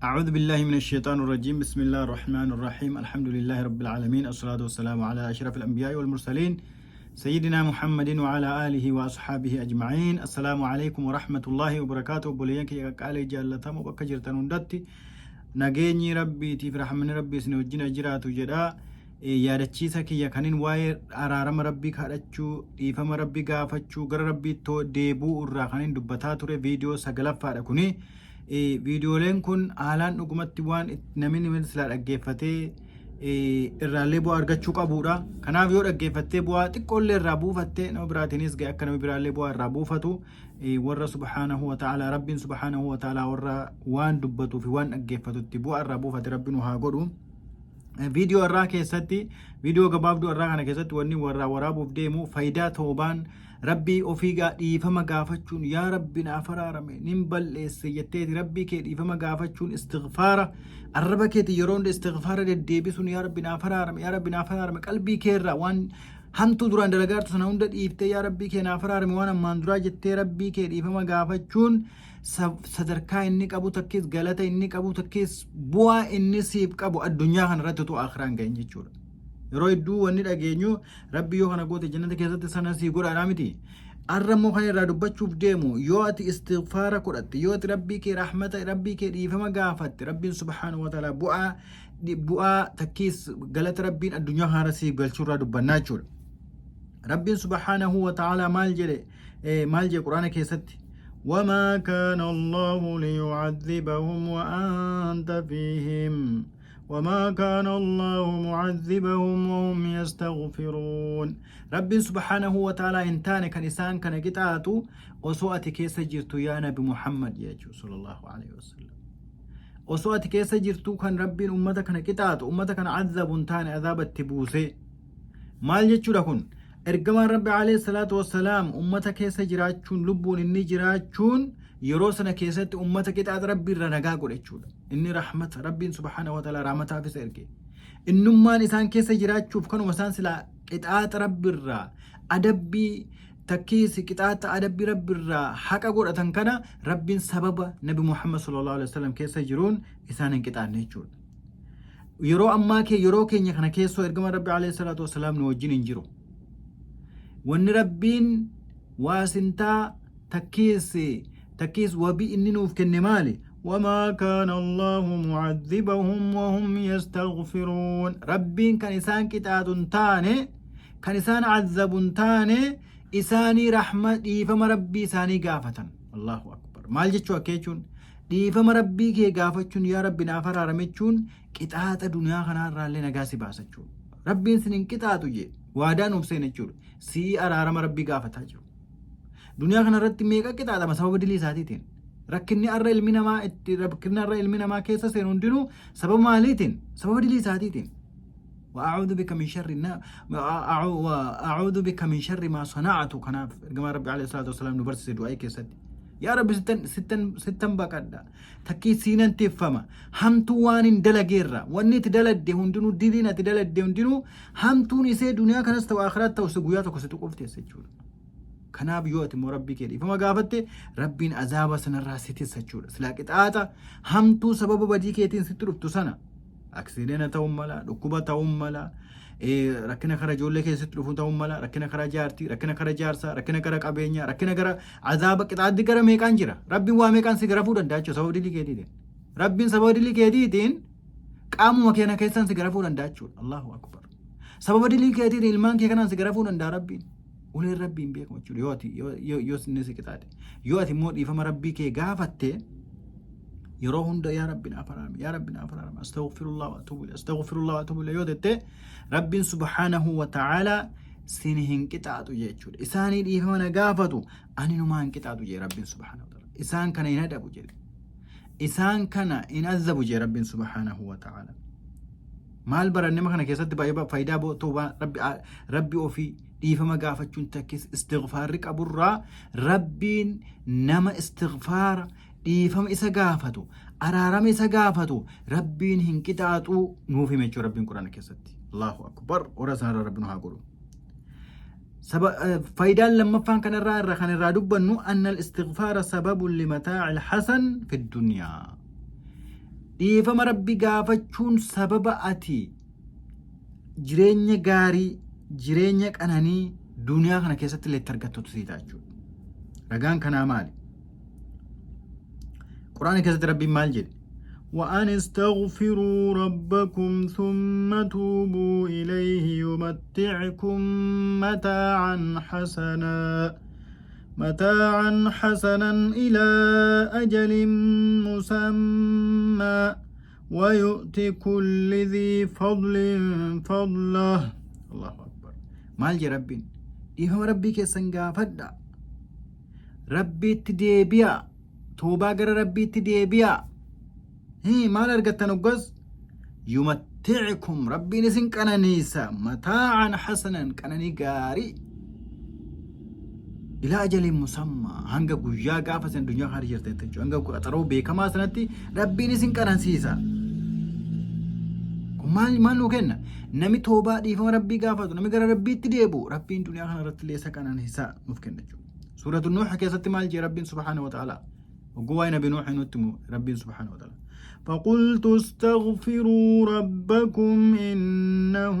أعوذ بالله من الشيطان الرجيم بسم الله الرحمن الرحيم الحمد لله رب العالمين الصلاة والسلام على أشرف الأنبياء والمرسلين سيدنا محمد وعلى آله وأصحابه أجمعين السلام عليكم ورحمة الله وبركاته بوليانك قال جالتهم وبكجرتن هندتي نجيني ربي تيف رحمن ربي سنوجين أجرات جدا yaadachiisa kiyya kanin waa'ee araarama rabbii kadhachuu dhiifama rabbii gaafachuu gara rabbii deebuu irraa kanin dubbataa ture viidiyoo sagalaffaadha kuni viidiyooleen kun haalaan dhugumatti waan namni silaa dhaggeeffatee irraallee bu'aa argachuu qabudha. Kanaaf yoo dhaggeeffattee bu'aa xiqqoollee irraa buufattee nama biraatiinis ga'e akka nama biraallee bu'aa irraa buufatu warra subhaanahu wa ta'ala rabbiin subhaanahu wa ta'ala warra waan dubbatuu fi waan dhaggeeffatutti bu'aa irraa buufate rabbiin haa godhu. Viidiyoo irraa keessatti viidiyoo gabaabduu irraa kana keessatti wanni warraa waraabuuf deemu faayidaa toobaan rabbii ofii dhiifama gaafachuun yaa rabbi naaf araarame nin balleesse jetteeti rabbii kee dhiifama gaafachuun istighfaara arraba keeti yeroo hunda istighfaara deddeebisuun yaa rabbi naaf araarame qalbii keerraa waan hamtuu duraan dalagaartu sana hunda dhiiftee yaa rabbii kee naaf araarame waan ammaan duraa jettee rabbii kee dhiifama gaafachuun sadarkaa inni qabu takkees galata inni qabu takkees bu'aa inni siif qabu addunyaa kanarratti tu akhiraan gahin jechuudha. Yeroo hedduu wanni dhageenyu rabbi yoo kana goote jannata keessatti sana sii godhaadhaa miti. Arrammoo kan irraa dubbachuuf deemu yoo ati istighfaara godhatte yoo ati rabbii kee rahmata rabbii kee dhiifama gaafatte rabbiin subhaanahu wa ta'ala bu'aa takkees galata rabbiin addunyaa kana siif galchuurraa dubbannaa jechuudha. Rabbiin subhaanahu wa ta'ala maal jedhe quraana keessatti وما كان الله ليعذبهم وأنت فيهم وما كان الله معذبهم وهم يستغفرون رب سبحانه وتعالى انتان كان إنسان كان قطعته وسوءة كيس جرتو يا نبي محمد يا صلى الله عليه وسلم وسوءة كيس جرتو كان رب أمتك كان قطعته أمتك كان عذب انتان عذاب التبوسي مال جتشو لكن ergamaan rabbi alayhi salaatu wassalaam ummata keessa jiraachuun lubbuun inni jiraachuun yeroo sana keessatti ummata qixaata rabbii irra nagaa godhachuudha. Inni rahmata rabbiin subhaanahu wa ta'ala rahmataaf isa erge. Innummaan isaan keessa jiraachuuf kanuma isaan silaa qixaata rabbi irraa adabbii takkiisi qixaata adabbii rabbi irraa haqa godhatan kana rabbiin sababa nabi Muhammad sallallahu alaihi wasallam keessa jiruun isaan hin qixaanne jechuudha. Yeroo ammaa yeroo keenya kana keessoo ergamaan rabbi alayhi salaatu wassalaam nu wajjin hin jiru. wanni rabbiin waasintaa takkiis wabii inni nuuf kenne maali وما كان الله معذبهم وهم يستغفرون ربين كان إنسان كتاب تاني كان إنسان عذب تاني إساني رحمة إيفما ربي إساني قافة الله أكبر مال جتشو أكيشون إيفما ربي كي قافتشون يا ربي نافر رميتشون كتاب دنيا خنار رالي نقاسي باستشون ربين سنين كتاب جي waadaan obseen jechuudha. Sii araarama rabbii gaafataa jiru. Duniyaa kana irratti meeqa qixaadhama sababa dilii isaatiitiin. Rakkinni arra ilmi namaa keessa seenu hundinuu sababa maaliitiin? Sababa dilii isaatiitiin. وأعوذ بك من شر وأعوذ بك من شر ما صنعت كنا كما ربي عليه الصلاة والسلام نبرس دعائي كسدي يا رب ستن بقدا تكي سينن تفما هم توان دلغيرا وني تدلد هندنو دينا تدلد هندنو هم توني سي دنيا كنست واخرات توسغويات كستو قفت يسجول كنا بيوت مربي كدي فما غافت ربين عذاب سن راسيتي سجول سلاقت آتا هم تو سبب بدي كيتين سترفتو سنه اكسيدنا توملا دكوبا توملا rakkina kara ijoollee keessatti dhufuun ta'uu mala rakkina kara jaartii rakkina kara jaarsaa rakkina kara qabeenyaa rakkina kara azaaba qixaaddi gara meeqaan jira rabbiin waa meeqaan si garafuu danda'a jechuudha sababa dilii keetiitiin rabbiin sababa dilii keetiitiin qaamuma keenya keessaan si garafuu danda'a jechuudha Allahu akbar sababa dilii keetiitiin ilmaan kee kanaan si garafuu danda'a rabbiin uleen rabbiin beekamu jechuudha yoo sinni si qixaate yoo ati immoo dhiifama rabbii kee gaafatte yeroo hunda yaa rabbi naaf araarame astaghfirullah wa atubu ilayhi yoo jette rabbiin subhaanahu wa ta'ala sin hin qixaatu jechuudha. Isaanii dhiifama gaafatu ani numaa hin qixaatu jee rabbiin subhaanahu wa ta'ala. Isaan kana hin adabu jedhe. Isaan kana hin azabu jee rabbiin subhaanahu wa ta'ala. Maal baranne kana keessatti baay'ee faayidaa toobaa rabbi ofii dhiifama gaafachuun takkis istighfaarri qaburraa rabbiin nama istighfaara dhiifama isa gaafatu araarama isa gaafatu rabbiin hin qixaatu nuuf hime jechuudha rabbiin quraana keessatti Allahu akbar ora sana rabbiin haa godhu faayidaan lammaffaan kan irraa dubbannu anna al-istighfaara sababun limataa'i al-hasan fi dunyaa dhiifama rabbi gaafachuun sababa ati jireenya gaarii jireenya qananii duniyaa kana keessatti illee argattu sii ta'a jechuudha. Ragaan kanaa maali? Quraana keessatti rabbiin maal jedhe? وأن استغفروا ربكم ثم توبوا إليه يمتعكم متاعا حسنا إلى أجل مسمى ويؤتي كل ذي فضل فضله. الله أكبر. مال جي ربين إيهم ربي كيسن غافدا ربي تديبيا توبا غر ربي تديبيا هي مال أرغتن وقص يمتعكم ربي نسن كنانيسا متاعا حسنا كناني غاري إلى أجل مسمى هنگا قجا قافة سن دنيا خارج جرتين تنجو هنگا قطرو بيكما سنتي ربي نسن كنانسيسا maal nu kenna nami toobaa dhiifama rabbii gaafatu nami gara rabbiitti deebu rabbiin duniyaa kana irratti leessa kanaan hisaa nuuf kenna jechuudha. Suuratu Nuux keessatti maal jee rabbiin subhaanahu wa ta'ala ogguu nabi Nuux nutti himu rabbiin subhaanahu wa ta'ala فقلت استغفروا ربكم إنه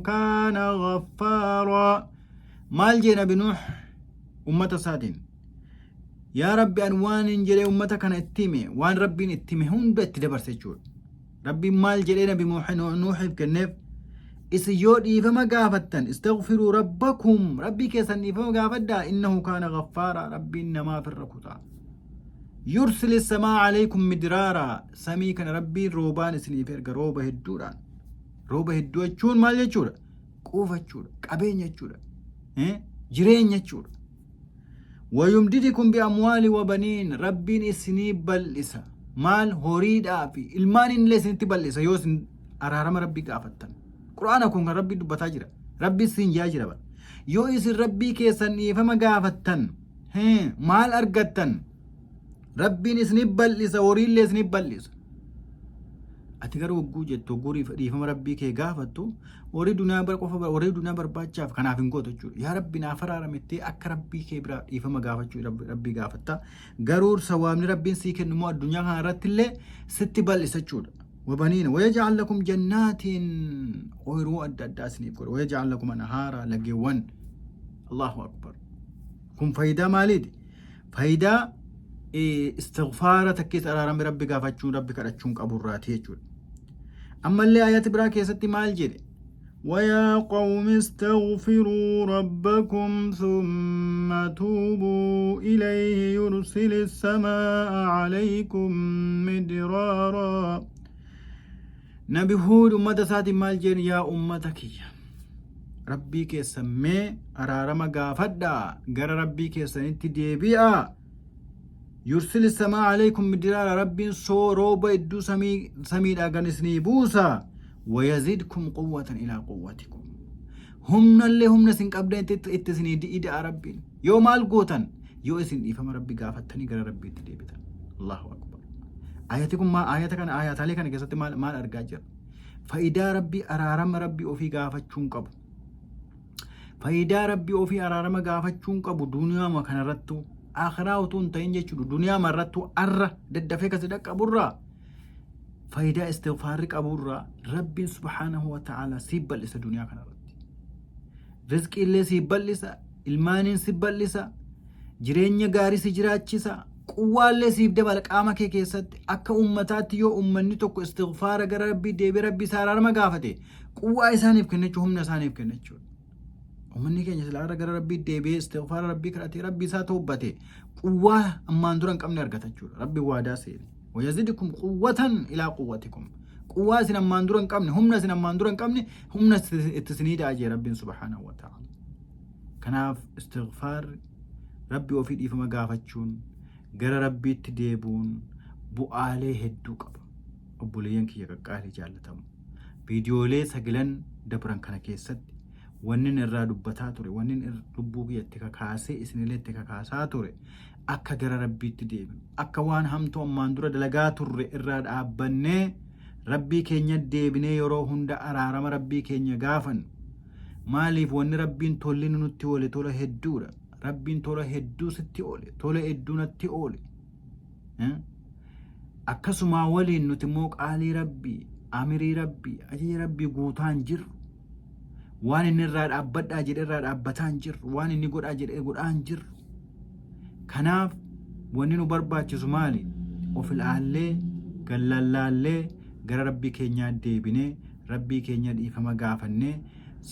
كان غفارا مال جي نبي نوح أمة سادين يا ربي أنوان جري أمة كان اتمي وان ربي اتمي هون بتدبر سجود ربي مال جري نبي نوح كنف إسيود إيفما قافتن استغفروا ربكم ربي كيسن إيفما قافتا إنه كان غفارا ربي إنما في الركوتا يرسل السماء عليكم مدرارا سمي كان ربي روبان اسني فرق روبه الدوران روبه الدو جون مال يجور قوفة جور قبين يجور جرين يجور ويمددكم بأموال وبنين ربي اسني بلسا مال هوريد آفي المان إن لسن تبلسا يوسن أرارم ربي قافتن قرآن أكون ربي دبتا جرا ربي سين جاجرا يو اسن ربي كيسن إيفما قافتن مال أرقتن ربين اسني بلسا وريل لسني بلسا أتقر وقو جتو قوري فريفم ربي كي قافتو وري دنيا برقوفا وري دنيا برباچاف كنافين قوتو جور يا ربي نافرار متي أك ربي كي برا إيفم قافتو ربي قافتا قرور سوامن ربين سيكن نمو الدنيا كان رت اللي ست بلسا جور وبنين ويجعل لكم جنات ويرو الداسني بقول ويجعل لكم أنهارا لقيوان الله أكبر كم فايدة ماليد فايدة استغفارة تكيس أرارم ربي قافتشون ربي كرتشون قبراتي يجول أما اللي آيات براك يا ستي مال جيري ويا قوم استغفروا ربكم ثم توبوا إليه يرسل السماء عليكم مدرارا نبي هود أمة ساتي مال جيري يا أمتك ربي كيسمي أرارم قافدا قر ربي كيسنتي ديبئا يرسل السماء عليكم مدرارا ربي سو روبا ادو سميد اغنسني بوسا ويزيدكم قوة الى قوتكم هم اللي هم نسن قبل اتسني دي ايد ربي يوم القوتن يو اسن يفهم ربي غافتني غير ربي تديبتا الله اكبر آياتكم ما آياتك انا آيات عليك انا كسات مال ارغاجر فايدا ربي ارارم ربي او في غافتشون قبو فايدا ربي او في ارارم غافتشون قبو دنيا ما كان رتو آخرا وتون تين جيشو دنيا مرتو أرى ددفك صدق أبورا فايدة استغفارك أبورا رب سبحانه وتعالى سيبال لسا دنيا كان رد رزق اللي سيبال لسا المان سيبال لسا جرين غاري سجراتشسا قوة اللي سيبدأ بالك آما كيسات أكا أمتات يو أمني توكو استغفارك ربي ديبي ربي سارار مقافتي قوة إسانيف كنچو هم نسانيف كنچو ومني كان يسلا رجال ربي ديبي استغفار ربي كراتي ربي ساتوبته قوة أما ندرن كم نرجع تجور ربي وادا سير ويزيدكم قوة إلى قوتكم قوة سنا أما ندرن كم هم نسنا أما ندرن كم هم نس التسنيد أجي ربي سبحانه وتعالى كناف استغفار ربي وفي دي فما قافتشون جرى ربي تديبون بؤالي هدوك أبو لين كي يقال جالتهم فيديو لي سجلن دبرن كنا كيسد wannin irraa dubbataa ture wannin lubbuu biyyatti kakaasee isinilleetti kakaasaa ture akka gara rabbiitti deebinu akka waan hamtuu ammaan dura dalagaa turre irraa dhaabbannee rabbii keenya deebinee yeroo hunda araarama rabbii keenya gaafannu maaliif wanni rabbiin tolli nutti oole tola hedduudha rabbiin tola hedduu sitti oole tola hedduu natti oole akkasuma waliin nuti immoo qaalii rabbii amirii rabbii ajajii rabbii guutaan jirru waan inni irraa dhaabbadhaa jedhe irraa dhaabbataan jirru waan inni godhaa jedhe godhaan jirru. Kanaaf wanni nu barbaachisu maali? Of ilaallee gallallaallee gara rabbii keenyaa deebinee rabbii keenya dhiifama gaafannee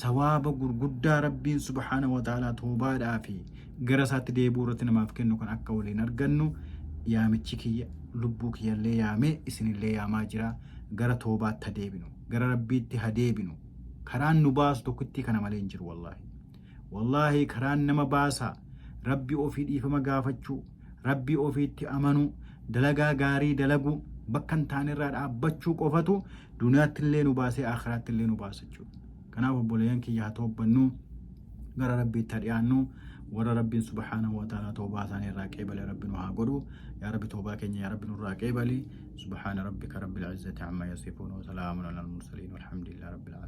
sawaaba gurguddaa rabbiin subhaanahu wa ta'aalaa toobaadhaa fi gara isaatti deebuu irratti namaaf kennu kan akka waliin argannu yaamichi kiyya lubbuu kiyyallee yaamee isinillee yaamaa jira. Gara toobaatti ha deebinu, gara rabbiitti ha deebinu. Karaan nu baasu tokkitti kana malee hin jiru wallaahi karaan nama baasa rabbii ofii dhiifama gaafachuu, rabbii ofiitti amanuu, dalagaa gaarii dalagu, bakka hin taane irraa dhaabbachuu qofatu duniyaatti illee nu baasee akhiraatti illee nu baasa jechuudha. Kanaaf obboleeyyan kiyya haa toobbannu, gara rabbiitti haa dhiyaannu. Warra rabbiin subhaanahu wa ta'aalaa toobaa isaanii irraa qeebale rabbi nu haa godhu. Yaa rabbi toobaa keenya yaa rabbi nurraa qeebali. Subhaana rabbika rabbil izzati amma yasifuun wa salaamun alal mursaliin walhamdulillahi rabbil aalamiin.